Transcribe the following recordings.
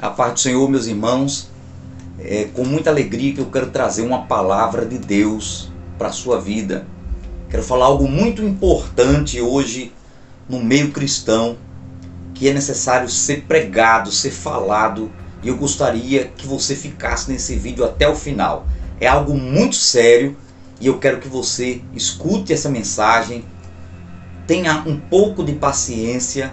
A paz do Senhor, meus irmãos, com muita alegria que eu quero trazer uma palavra de Deus para a sua vida. Quero falar algo muito importante hoje no meio cristão, que é necessário ser pregado, ser falado, e eu gostaria que você ficasse nesse vídeo até o final. É algo muito sério e eu quero que você escute essa mensagem, tenha um pouco de paciência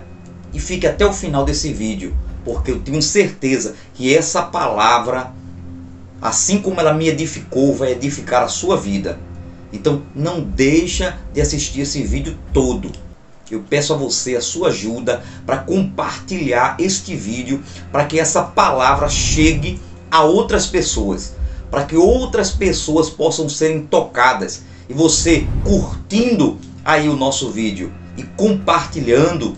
e fique até o final desse vídeo, porque eu tenho certeza que essa palavra, assim como ela me edificou, vai edificar a sua vida. Então não deixa de assistir esse vídeo todo. Eu peço a você a sua ajuda para compartilhar este vídeo, para que essa palavra chegue a outras pessoas, para que outras pessoas possam serem tocadas. E você curtindo aí o nosso vídeo e compartilhando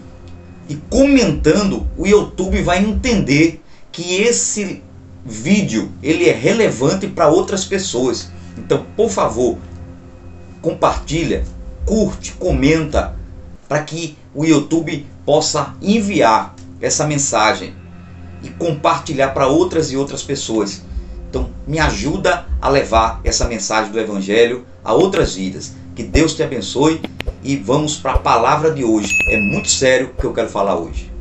e comentando, o YouTube vai entender que esse vídeo ele é relevante para outras pessoas. Então, por favor, compartilha, curte, comenta, para que o YouTube possa enviar essa mensagem e compartilhar para outras e outras pessoas. Então, me ajuda a levar essa mensagem do Evangelho a outras vidas. Que Deus te abençoe e vamos para a palavra de hoje. É muito sério o que eu quero falar hoje.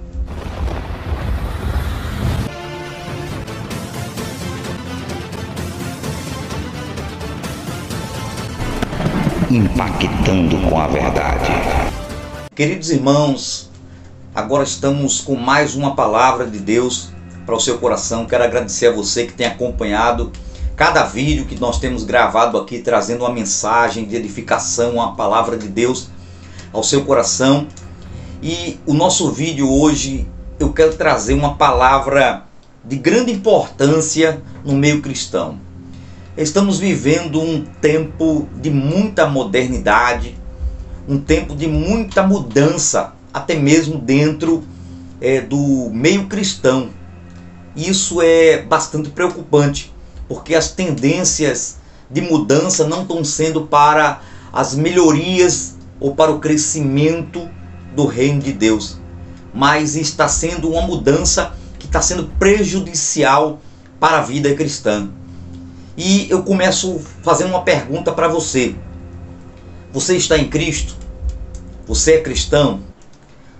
Impactando com a verdade. Queridos irmãos, agora estamos com mais uma palavra de Deus para o seu coração. Quero agradecer a você que tem acompanhado cada vídeo que nós temos gravado aqui, trazendo uma mensagem de edificação, uma palavra de Deus ao seu coração. E o nosso vídeo hoje, eu quero trazer uma palavra de grande importância no meio cristão. Estamos vivendo um tempo de muita modernidade, um tempo de muita mudança, até mesmo dentro do meio cristão. Isso é bastante preocupante, porque as tendências de mudança não estão sendo para as melhorias ou para o crescimento do reino de Deus, mas está sendo uma mudança que está sendo prejudicial para a vida cristã. E eu começo fazendo uma pergunta para você. Você está em Cristo? Você é cristão?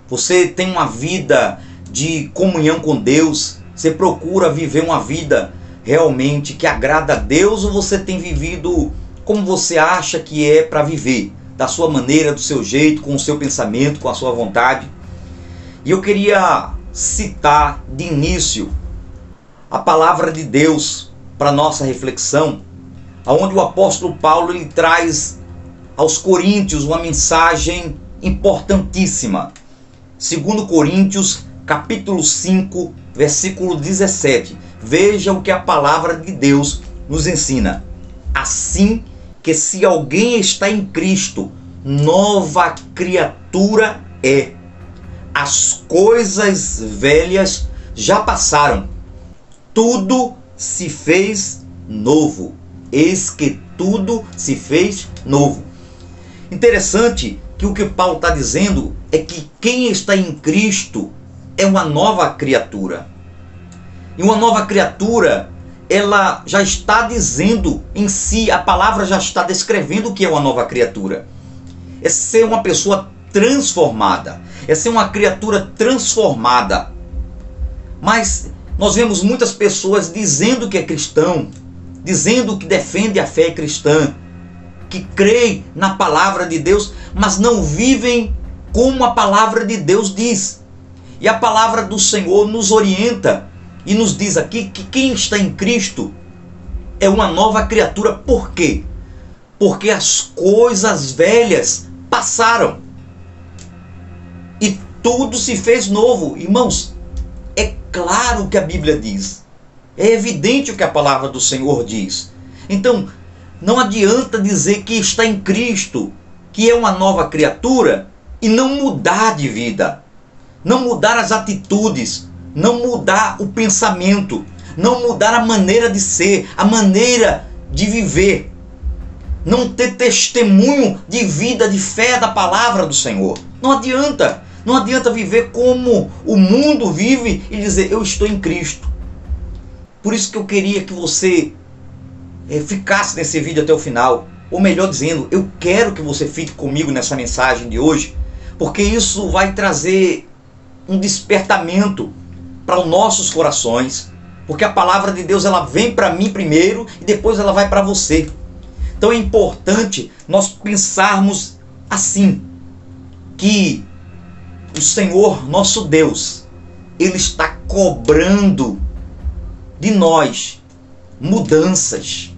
Você tem uma vida de comunhão com Deus? Você procura viver uma vida realmente que agrada a Deus, ou você tem vivido como você acha que é para viver, da sua maneira, do seu jeito, com o seu pensamento, com a sua vontade? E eu queria citar de início a palavra de Deus para nossa reflexão, onde o apóstolo Paulo ele traz aos Coríntios uma mensagem importantíssima. 2 Coríntios capítulo 5, versículo 17. Veja o que a palavra de Deus nos ensina. Assim que se alguém está em Cristo, nova criatura é. As coisas velhas já passaram, tudo se fez novo. Eis que tudo se fez novo. Interessante que o que Paulo está dizendo é que quem está em Cristo é uma nova criatura. E uma nova criatura, ela já está dizendo em si, a palavra já está descrevendo o que é uma nova criatura. É ser uma pessoa transformada, é ser uma criatura transformada. Mas nós vemos muitas pessoas dizendo que é cristão, dizendo que defende a fé cristã, que creem na palavra de Deus, mas não vivem como a palavra de Deus diz. E a palavra do Senhor nos orienta e nos diz aqui que quem está em Cristo é uma nova criatura. Por quê? Porque as coisas velhas passaram e tudo se fez novo. Irmãos, é claro o que a Bíblia diz. É evidente o que a palavra do Senhor diz. Então, não adianta dizer que está em Cristo, que é uma nova criatura, e não mudar de vida, não mudar as atitudes, não mudar o pensamento, não mudar a maneira de ser, a maneira de viver, não ter testemunho de vida, de fé da palavra do Senhor. Não adianta. Não adianta viver como o mundo vive e dizer eu estou em Cristo. Por isso que eu queria que você ficasse nesse vídeo até o final. Ou melhor dizendo, eu quero que você fique comigo nessa mensagem de hoje, porque isso vai trazer um despertamento para os nossos corações. Porque a palavra de Deus, ela vem para mim primeiro e depois ela vai para você. Então é importante nós pensarmos assim, que o Senhor, nosso Deus, Ele está cobrando de nós mudanças,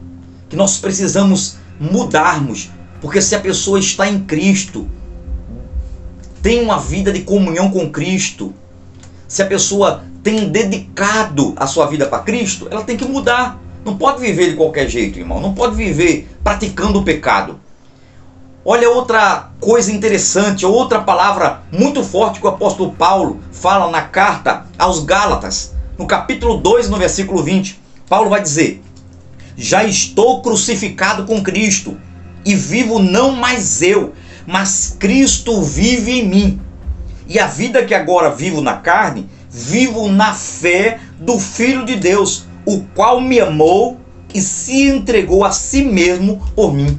que nós precisamos mudarmos, porque se a pessoa está em Cristo, tem uma vida de comunhão com Cristo, se a pessoa tem dedicado a sua vida para Cristo, ela tem que mudar. Não pode viver de qualquer jeito, irmão. Não pode viver praticando o pecado. Olha outra coisa interessante, outra palavra muito forte que o apóstolo Paulo fala na carta aos Gálatas, no capítulo 2, no versículo 20. Paulo vai dizer: já estou crucificado com Cristo, e vivo não mais eu, mas Cristo vive em mim. E a vida que agora vivo na carne, vivo na fé do Filho de Deus, o qual me amou e se entregou a si mesmo por mim.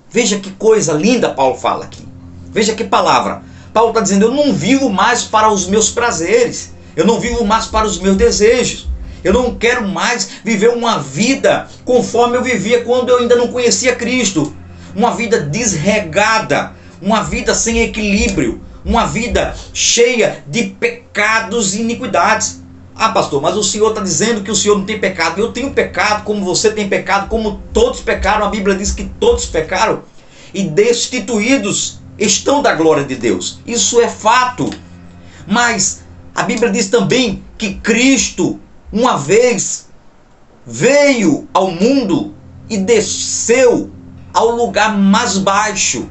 Veja que coisa linda Paulo fala aqui. Veja que palavra. Paulo está dizendo: eu não vivo mais para os meus prazeres, eu não vivo mais para os meus desejos. Eu não quero mais viver uma vida conforme eu vivia quando eu ainda não conhecia Cristo. Uma vida desregada, uma vida sem equilíbrio, uma vida cheia de pecados e iniquidades. Ah, pastor, mas o senhor está dizendo que o senhor não tem pecado. Eu tenho pecado como você tem pecado, como todos pecaram. A Bíblia diz que todos pecaram e destituídos estão da glória de Deus. Isso é fato. Mas a Bíblia diz também que Cristo uma vez veio ao mundo e desceu ao lugar mais baixo.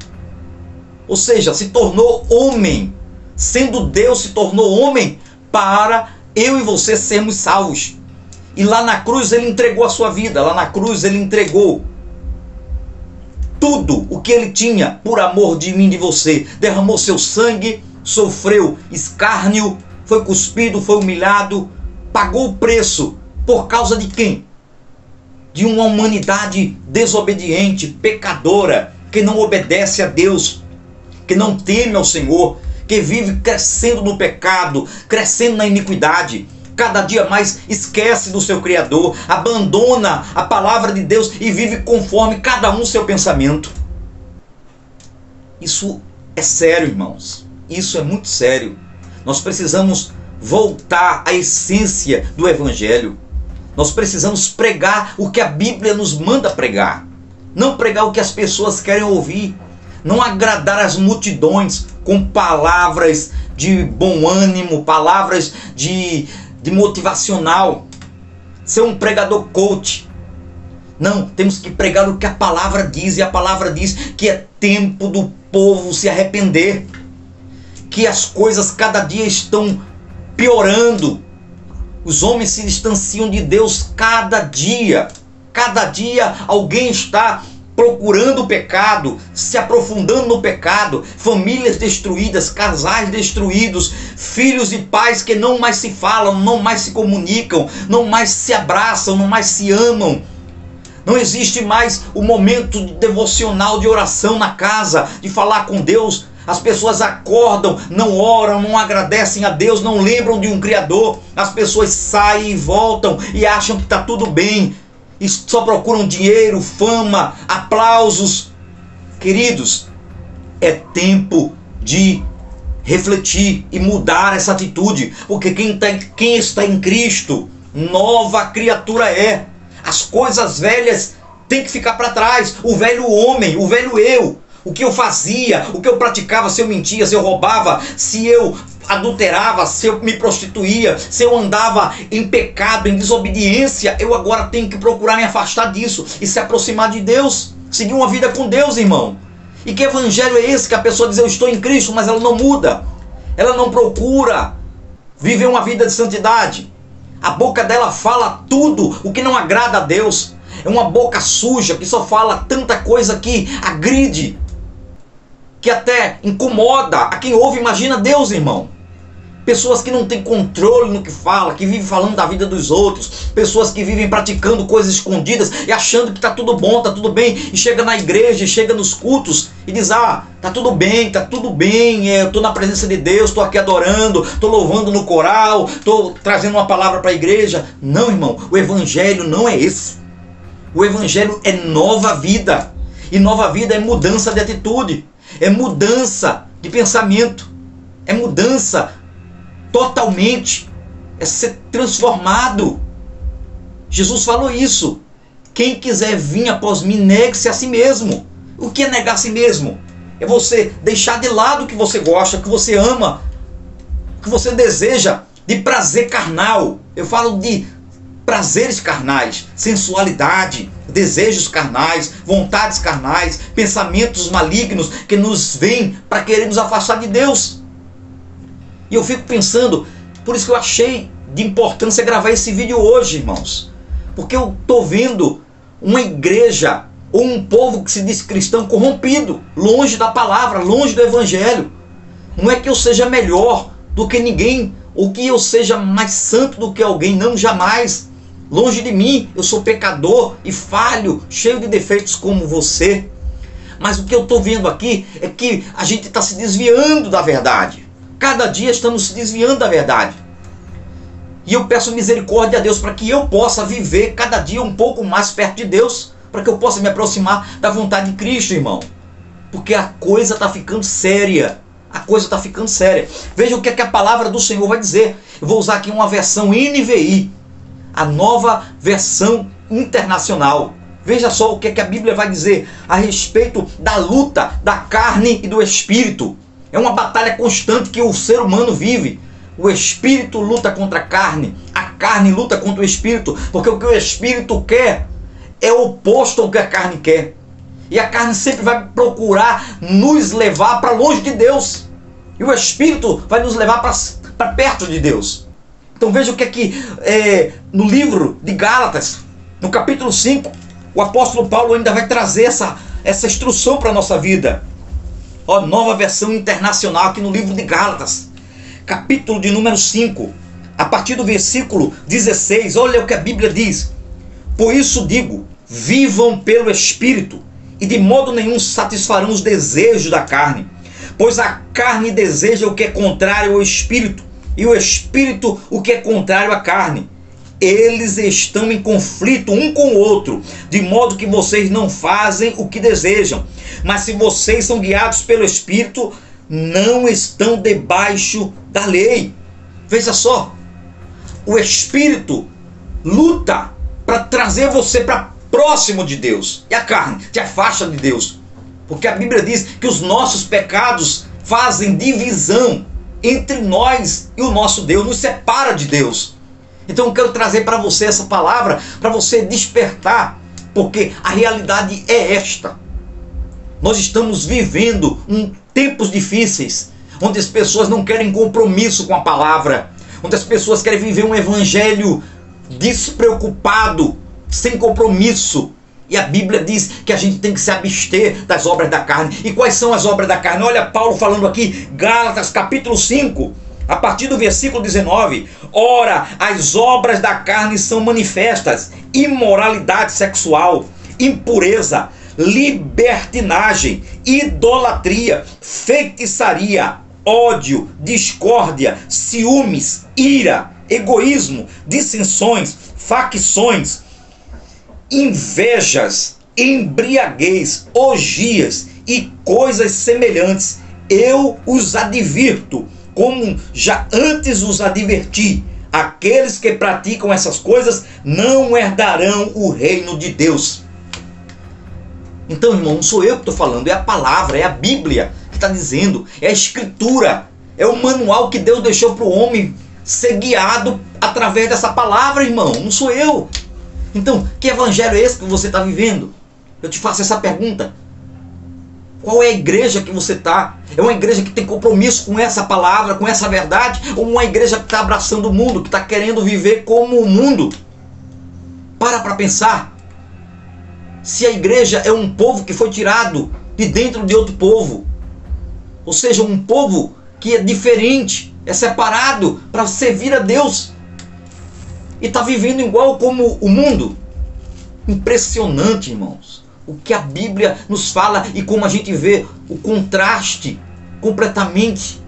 Ou seja, se tornou homem. Sendo Deus, se tornou homem para eu e você sermos salvos. E lá na cruz ele entregou a sua vida. Lá na cruz ele entregou tudo o que ele tinha por amor de mim e de você. Derramou seu sangue, sofreu escárnio, foi cuspido, foi humilhado, pagou o preço. Por causa de quem? De uma humanidade desobediente, pecadora, que não obedece a Deus, que não teme ao Senhor, que vive crescendo no pecado, crescendo na iniquidade, cada dia mais esquece do seu Criador, abandona a palavra de Deus e vive conforme cada um seu pensamento. Isso é sério, irmãos. Isso é muito sério. Nós precisamos voltar à essência do Evangelho. Nós precisamos pregar o que a Bíblia nos manda pregar. Não pregar o que as pessoas querem ouvir. Não agradar as multidões com palavras de bom ânimo, palavras de motivacional. Ser um pregador coach. Não, temos que pregar o que a palavra diz. E a palavra diz que é tempo do povo se arrepender. Que as coisas cada dia estão piorando. Os homens se distanciam de Deus cada dia. Cada dia alguém está procurando o pecado, se aprofundando no pecado, famílias destruídas, casais destruídos, filhos e pais que não mais se falam, não mais se comunicam, não mais se abraçam, não mais se amam. Não existe mais o momento devocional de oração na casa, de falar com Deus. As pessoas acordam, não oram, não agradecem a Deus, não lembram de um Criador. As pessoas saem e voltam e acham que está tudo bem. E só procuram dinheiro, fama, aplausos. Queridos, é tempo de refletir e mudar essa atitude. Porque quem está em Cristo, nova criatura é. As coisas velhas têm que ficar para trás. O velho homem, o velho eu. O que eu fazia, o que eu praticava, se eu mentia, se eu roubava, se eu adulterava, se eu me prostituía, se eu andava em pecado, em desobediência, eu agora tenho que procurar me afastar disso e se aproximar de Deus, seguir uma vida com Deus, irmão. E que evangelho é esse que a pessoa diz: eu estou em Cristo, mas ela não muda, ela não procura viver uma vida de santidade. A boca dela fala tudo o que não agrada a Deus. É uma boca suja que só fala tanta coisa que agride, que até incomoda a quem ouve. Imagina Deus, irmão. pessoas que não têm controle no que fala, que vivem falando da vida dos outros, pessoas que vivem praticando coisas escondidas e achando que está tudo bom, está tudo bem, e chega na igreja, e chega nos cultos e diz, tá tudo bem, eu estou na presença de Deus, estou aqui adorando, estou louvando no coral, estou trazendo uma palavra para a igreja. Não, irmão, o evangelho não é esse. O evangelho é nova vida, e nova vida é mudança de atitude, é mudança de pensamento, é mudança totalmente, é ser transformado. Jesus falou isso. Quem quiser vir após mim, negue-se a si mesmo. O que é negar a si mesmo? É você deixar de lado o que você gosta, o que você ama, o que você deseja, de prazer carnal. Eu falo de prazeres carnais, sensualidade, desejos carnais, vontades carnais, pensamentos malignos que nos vêm para querer nos afastar de Deus. E eu fico pensando, por isso que eu achei de importância gravar esse vídeo hoje, irmãos. Porque eu estou vendo uma igreja ou um povo que se diz cristão corrompido, longe da palavra, longe do evangelho. Não é que eu seja melhor do que ninguém, ou que eu seja mais santo do que alguém, não, jamais. Longe de mim, eu sou pecador e falho, cheio de defeitos como você. Mas o que eu estou vendo aqui é que a gente está se desviando da verdade. Cada dia estamos se desviando da verdade. E eu peço misericórdia a Deus para que eu possa viver cada dia um pouco mais perto de Deus, para que eu possa me aproximar da vontade de Cristo, irmão. Porque a coisa está ficando séria. A coisa está ficando séria. Veja o que é que a palavra do Senhor vai dizer. Eu vou usar aqui uma versão NVI, a nova versão internacional. Veja só o que é que a Bíblia vai dizer a respeito da luta da carne e do espírito. É uma batalha constante que o ser humano vive. O espírito luta contra a carne luta contra o espírito, porque o que o espírito quer é oposto ao que a carne quer. E a carne sempre vai procurar nos levar para longe de Deus, e o espírito vai nos levar para perto de Deus. Então veja o que é que no livro de Gálatas, no capítulo 5, o apóstolo Paulo ainda vai trazer essa instrução para a nossa vida. Nova versão internacional aqui no livro de Gálatas, capítulo de número 5, a partir do versículo 16, olha o que a Bíblia diz. Por isso digo, vivam pelo Espírito, e de modo nenhum satisfarão os desejos da carne, pois a carne deseja o que é contrário ao Espírito, e o Espírito o que é contrário à carne. Eles estão em conflito um com o outro, de modo que vocês não fazem o que desejam. Mas se vocês são guiados pelo Espírito, não estão debaixo da lei. Veja só, o Espírito luta para trazer você para próximo de Deus, e a carne te afasta de Deus, porque a Bíblia diz que os nossos pecados fazem divisão entre nós e o nosso Deus, nos separa de Deus. Então eu quero trazer para você essa palavra, para você despertar, porque a realidade é esta. Nós estamos vivendo tempos difíceis, onde as pessoas não querem compromisso com a palavra, onde as pessoas querem viver um evangelho despreocupado, sem compromisso. E a Bíblia diz que a gente tem que se abster das obras da carne. E quais são as obras da carne? Olha Paulo falando aqui, Gálatas capítulo 5, a partir do versículo 19. Ora, as obras da carne são manifestas: imoralidade sexual, impureza, libertinagem, idolatria, feitiçaria, ódio, discórdia, ciúmes, ira, egoísmo, dissensões, facções, invejas, embriaguez, orgias e coisas semelhantes. Eu os advirto, como já antes os adverti: aqueles que praticam essas coisas não herdarão o reino de Deus. Então, irmão, não sou eu que estou falando, é a palavra, é a Bíblia que está dizendo, é a Escritura, é o manual que Deus deixou para o homem ser guiado através dessa palavra, irmão, não sou eu. Então, que evangelho é esse que você está vivendo? Eu te faço essa pergunta. Qual é a igreja que você está? É uma igreja que tem compromisso com essa palavra, com essa verdade? Ou uma igreja que está abraçando o mundo, que está querendo viver como o mundo? Para pensar. Se a igreja é um povo que foi tirado de dentro de outro povo, ou seja, um povo que é diferente é separado para servir a Deus e está vivendo igual como o mundo. Impressionante, irmãos, o que a Bíblia nos fala e como a gente vê o contraste completamente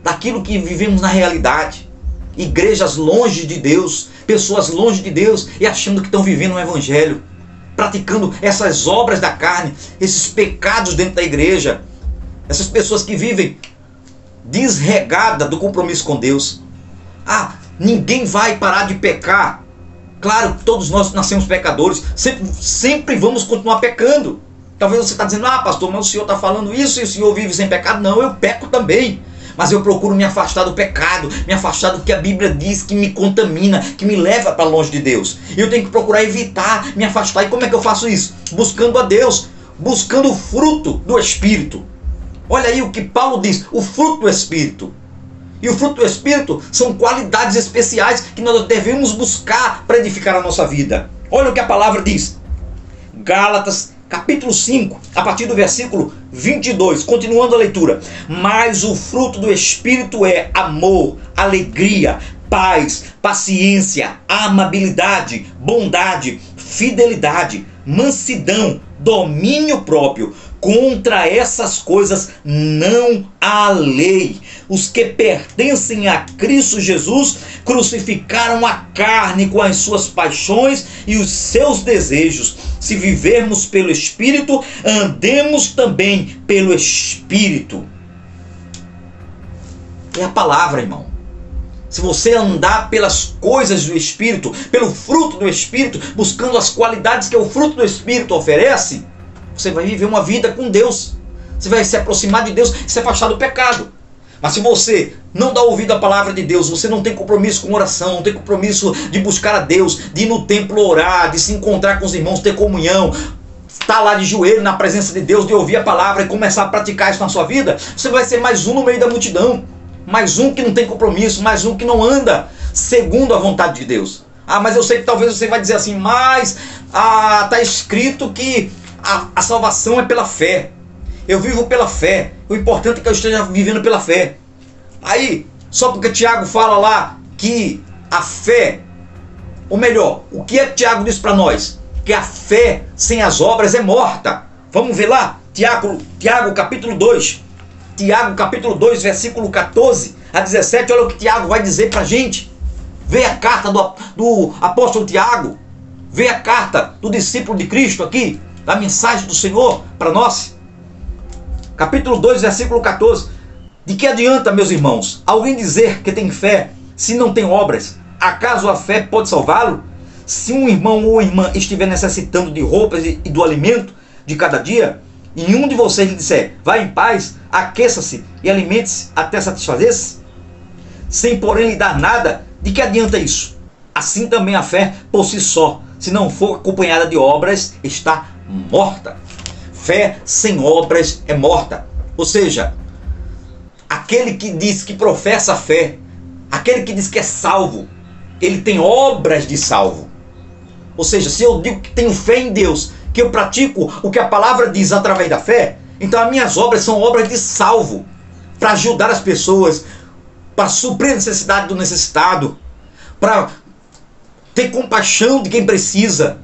daquilo que vivemos na realidade. Igrejas longe de Deus, pessoas longe de Deus e achando que estão vivendo um evangelho, praticando essas obras da carne, esses pecados dentro da igreja. Essas pessoas que vivem desregadas do compromisso com Deus. Ninguém vai parar de pecar. Claro, todos nós nascemos pecadores, sempre vamos continuar pecando. Talvez você está dizendo, pastor, mas o senhor está falando isso e o senhor vive sem pecado. Não, eu peco também, mas eu procuro me afastar do pecado, me afastar do que a Bíblia diz que me contamina, que me leva para longe de Deus. Eu tenho que procurar evitar, me afastar. E como é que eu faço isso? Buscando a Deus, buscando o fruto do Espírito. Olha aí o que Paulo diz, o fruto do Espírito. E o fruto do Espírito são qualidades especiais que nós devemos buscar para edificar a nossa vida. Olha o que a palavra diz. Gálatas, capítulo 5, a partir do versículo 22, continuando a leitura. Mas o fruto do Espírito é amor, alegria, paz, paciência, amabilidade, bondade, fidelidade, mansidão, domínio próprio. Contra essas coisas não há lei. Os que pertencem a Cristo Jesus crucificaram a carne com as suas paixões e os seus desejos. Se vivermos pelo Espírito, andemos também pelo Espírito. É a palavra, irmão. Se você andar pelas coisas do Espírito, pelo fruto do Espírito, buscando as qualidades que o fruto do Espírito oferece, você vai viver uma vida com Deus. Você vai se aproximar de Deus e se afastar do pecado. Mas se você não dá ouvido à palavra de Deus, você não tem compromisso com oração, não tem compromisso de buscar a Deus, de ir no templo orar, de se encontrar com os irmãos, ter comunhão, estar lá de joelho na presença de Deus, de ouvir a palavra e começar a praticar isso na sua vida, você vai ser mais um no meio da multidão. Mais um que não tem compromisso, mais um que não anda segundo a vontade de Deus. Mas eu sei que talvez você vai dizer assim, mas está escrito que a salvação é pela fé. Eu vivo pela fé. O importante é que eu esteja vivendo pela fé. Aí, só porque Tiago fala lá que a fé, ou melhor, o que é que Tiago diz para nós? Que a fé sem as obras é morta. Vamos ver lá, Tiago capítulo 2. Tiago capítulo 2, versículo 14 a 17. Olha o que Tiago vai dizer para a gente. Vê a carta do apóstolo Tiago. Vê a carta do discípulo de Cristo aqui, da mensagem do Senhor para nós. Capítulo 2, versículo 14. De que adianta, meus irmãos, alguém dizer que tem fé se não tem obras? Acaso a fé pode salvá-lo? Se um irmão ou irmã estiver necessitando de roupas e do alimento de cada dia, e um de vocês lhe disser, vá em paz, aqueça-se e alimente-se até satisfazer-se, sem porém lhe dar nada, de que adianta isso? Assim também a fé por si só, se não for acompanhada de obras, está morta. Fé sem obras é morta. Ou seja, aquele que diz que professa a fé, aquele que diz que é salvo, ele tem obras de salvo. Ou seja, se eu digo que tenho fé em Deus, que eu pratico o que a palavra diz através da fé, então as minhas obras são obras de salvo, para ajudar as pessoas, para suprir a necessidade do necessitado, para ter compaixão de quem precisa,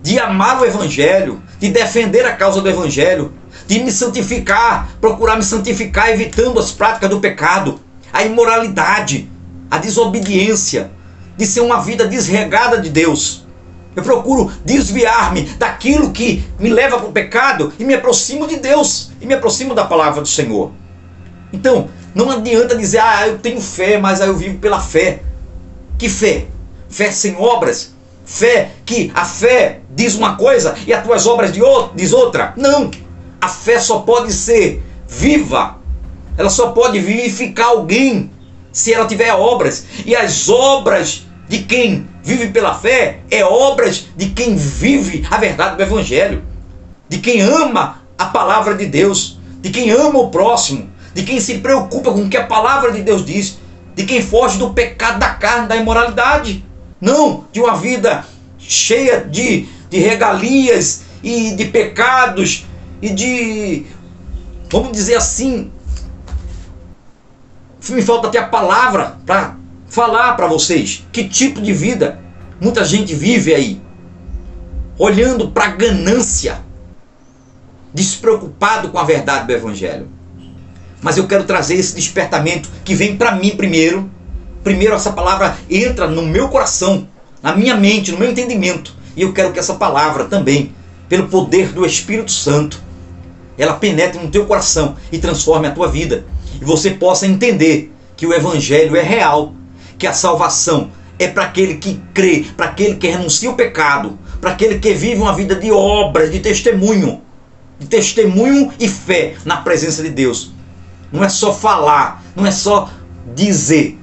de amar o Evangelho, de defender a causa do Evangelho, de me santificar, procurar me santificar, evitando as práticas do pecado, a imoralidade, a desobediência, de ser uma vida desregada de Deus. Eu procuro desviar-me daquilo que me leva para o pecado e me aproximo de Deus, e me aproximo da palavra do Senhor. Então, não adianta dizer, eu tenho fé, mas eu vivo pela fé. Que fé? Fé sem obras? Fé que a fé diz uma coisa e as tuas obras diz outra? Não! A fé só pode ser viva, ela só pode vivificar alguém se ela tiver obras. E as obras de quem vive pela fé é obras de quem vive a verdade do Evangelho, de quem ama a palavra de Deus, de quem ama o próximo, de quem se preocupa com o que a palavra de Deus diz, de quem foge do pecado da carne, da imoralidade. Não de uma vida cheia de regalias e de pecados e de, vamos dizer assim, Me falta até a palavra para falar para vocês que tipo de vida muita gente vive aí, olhando para a ganância, despreocupado com a verdade do Evangelho. Mas eu quero trazer esse despertamento que vem para mim primeiro. Primeiro essa palavra entra no meu coração, na minha mente, no meu entendimento. E eu quero que essa palavra também, pelo poder do Espírito Santo, ela penetre no teu coração e transforme a tua vida. E você possa entender que o Evangelho é real, que a salvação é para aquele que crê, para aquele que renuncia o pecado, para aquele que vive uma vida de obras, de testemunho e fé na presença de Deus. Não é só falar, não é só dizer,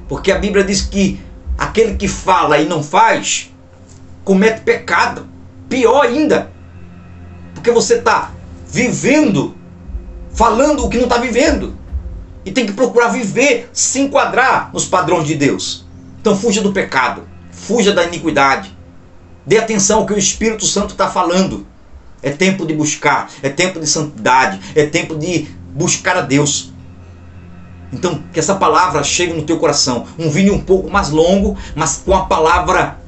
porque a Bíblia diz que aquele que fala e não faz, comete pecado. Pior ainda, porque você está vivendo, falando o que não está vivendo, e tem que procurar viver, se enquadrar nos padrões de Deus. Então fuja do pecado, fuja da iniquidade, dê atenção ao que o Espírito Santo está falando. É tempo de buscar, é tempo de santidade, é tempo de buscar a Deus. Então que essa palavra chegue no teu coração, um vídeo um pouco mais longo, mas com a palavra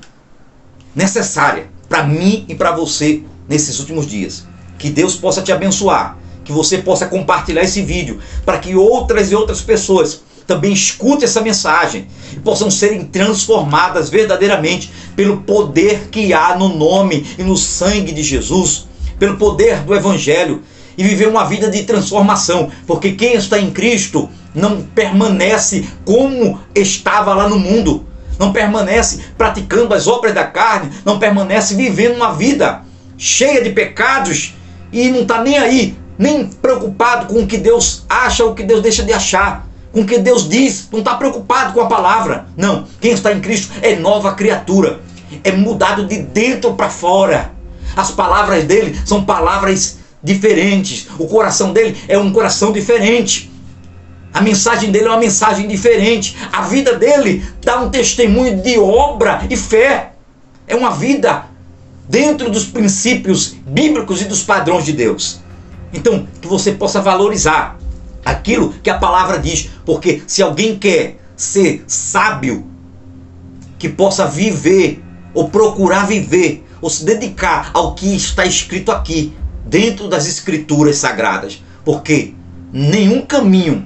necessária para mim e para você nesses últimos dias. Que Deus possa te abençoar, que você possa compartilhar esse vídeo para que outras e outras pessoas também escutem essa mensagem e possam serem transformadas verdadeiramente pelo poder que há no nome e no sangue de Jesus, pelo poder do Evangelho, e viver uma vida de transformação, porque quem está em Cristo não permanece como estava lá no mundo, não permanece praticando as obras da carne, não permanece vivendo uma vida cheia de pecados e não está nem aí, nem preocupado com o que Deus acha ou o que Deus deixa de achar, com o que Deus diz, não está preocupado com a palavra. Não, quem está em Cristo é nova criatura, é mudado de dentro para fora. As palavras dele são palavras diferentes, o coração dele é um coração diferente, a mensagem dele é uma mensagem diferente, a vida dele dá um testemunho de obra e fé, é uma vida dentro dos princípios bíblicos e dos padrões de Deus. Então, que você possa valorizar aquilo que a palavra diz, porque se alguém quer ser sábio, que possa viver, ou procurar viver, ou se dedicar ao que está escrito aqui, dentro das Escrituras Sagradas, porque nenhum caminho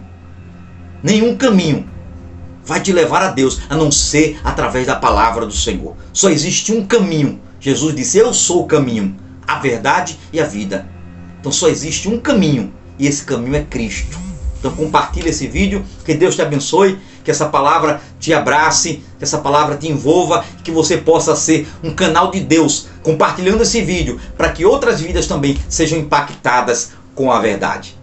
vai te levar a Deus, a não ser através da palavra do Senhor. Só existe um caminho. Jesus disse: eu sou o caminho, a verdade e a vida. Então só existe um caminho, e esse caminho é Cristo. Então compartilhe esse vídeo, que Deus te abençoe, que essa palavra te abrace, que essa palavra te envolva, que você possa ser um canal de Deus, compartilhando esse vídeo, para que outras vidas também sejam impactadas com a verdade.